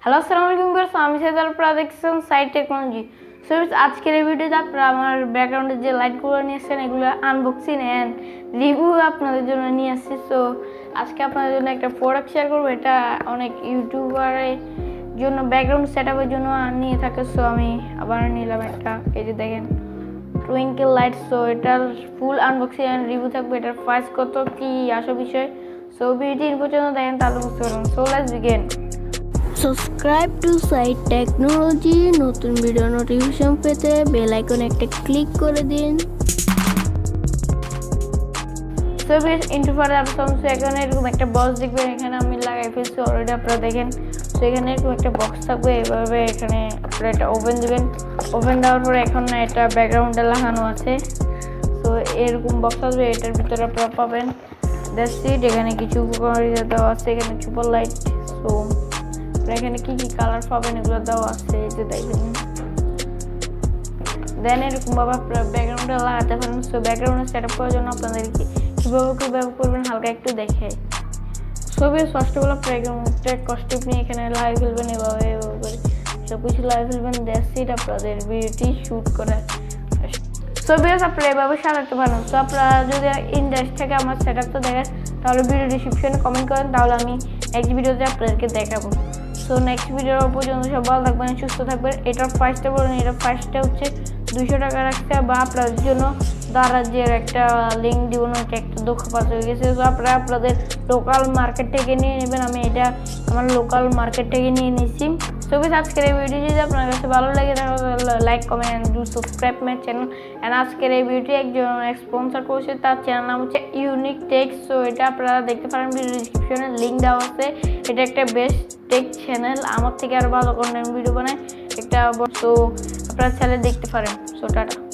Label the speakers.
Speaker 1: Hello আসসালামু আলাইকুম viewers, আমি সাইদাল প্রোডাকশন সাইট টেকনোলজি। সো আজকের এই ভিডিওতে আপনারা আমার ব্যাকগ্রাউন্ডে যে লাইটগুলো নিয়েছেন এগুলো আনবক্সিং এন্ড রিভিউ আপনাদের জন্য নিয়ে আসছি। সো আজকে আপনাদের জন্য একটা প্রোডাক্ট শেয়ার করবো, এটা অনেক ইউটিউবারের জন্য ব্যাকগ্রাউন্ড সেটআপের জন্য নিয়ে থাকে। সো আমি আবার নিলাম একটা, এই যে দেখেন টুইঙ্কেল লাইট। সো এটার ফুল আনবক্সিং এন্ড রিভিউ থাকবে, এটার প্রাইস কত কি আসল বিষয়। সো ভিডিওটি পর্যন্ত দেখেন তাহলে বুঝতে পারবেন। So let's begin.
Speaker 2: Subscribe to site technology. নতুন ভিডিও নোটিফিকেশন পেতে বেল আইকনে একটা ক্লিক করে দিন।
Speaker 1: সো বেশ ইন্টু ফার্দার এখানে এরকম একটা বক্স দেখবেন, এখানে আমি লাগাই ফেলছি অলরেডি, আপনারা দেখেন। সো এখানে এরকম একটা বক্স থাকবে, এভাবে এখানে আপনারা এটা ওপেন দিবেন। ওপেন দেওয়ার পরে এখন না এটা ব্যাকগ্রাউন্ডে লাগানো আছে। সো এরকম বক্স আসবে, এটার ভিতরে আপনারা পাবেন দ্যাটস ইট। এখানে কিছু উপকারিতা দেওয়া আছে, এখানে সুপার লাইট। সো এখানে কি কি কালার পাবেন এগুলো দেওয়া আছে, এই যে দেখবেন। দেন এরকম ভাবে আপনারা ব্যাকগ্রাউন্ডে লাগাতে পারেন। সো ব্যাকগ্রাউন্ডে সেট আপ করার জন্য আপনাদের কীভাবে করবেন হালকা একটু দেখে। ছবি ফার্স্টগুলো ব্যাকগ্রাউন্ডে কস্টিপ নিয়ে এখানে লাগাই ফেলবেন, এভাবে করে সব কিছু লাগাই ফেলবেন। দ্যাটস ইট, আপনাদের ভিডিওটি শ্যুট করে ছবি আপনারা এভাবে সাজাতে পারেন। সো আপনারা যদি ইন্টারেস্ট থেকে আমার সেট আপটা দেখেন তাহলে ভিডিও ডিসক্রিপশনে কমেন্ট করেন, তাহলে আমি নেক্সট ভিডিওতে আপনাদেরকে দেখাবো। সো নেক্সট ভিডিও পর্যন্ত সব ভালো থাকবেন, সুস্থ থাকবেন। এটার প্রাইসটা বলুন, এটার প্রাইসটা হচ্ছে 200 টাকা রাখতে, বা আপনাদের জন্য দারাজের একটা লিঙ্ক দিব না, একটা দোকান পাস হয়ে গেছে। তো আপনারা আপনাদের লোকাল মার্কেট থেকে নিয়ে নেবেন, আমি এটা আমার লোকাল মার্কেট থেকে নিয়ে নিয়েছি। সো আজকের এই ভিডিও যদি আপনার কাছে ভালো লাগে তাহলে like comment and do subscribe my channel. And আজকের এই ভিডিওটি একজন স্পন্সর করছে, তার চ্যানেল নাম হচ্ছে ইউনিক টেক। সো এটা আপনারা দেখতে পারেন, ভিডিও ডিসক্রিপশনে লিঙ্ক দেওয়া আছে। এটা একটা বেস্ট টেক চ্যানেল, আমার থেকে আরও ভালো কন্টেন্ট ভিডিও বানায় একটা। সো আপনারা চ্যানেল দেখতে পারেন। So tata.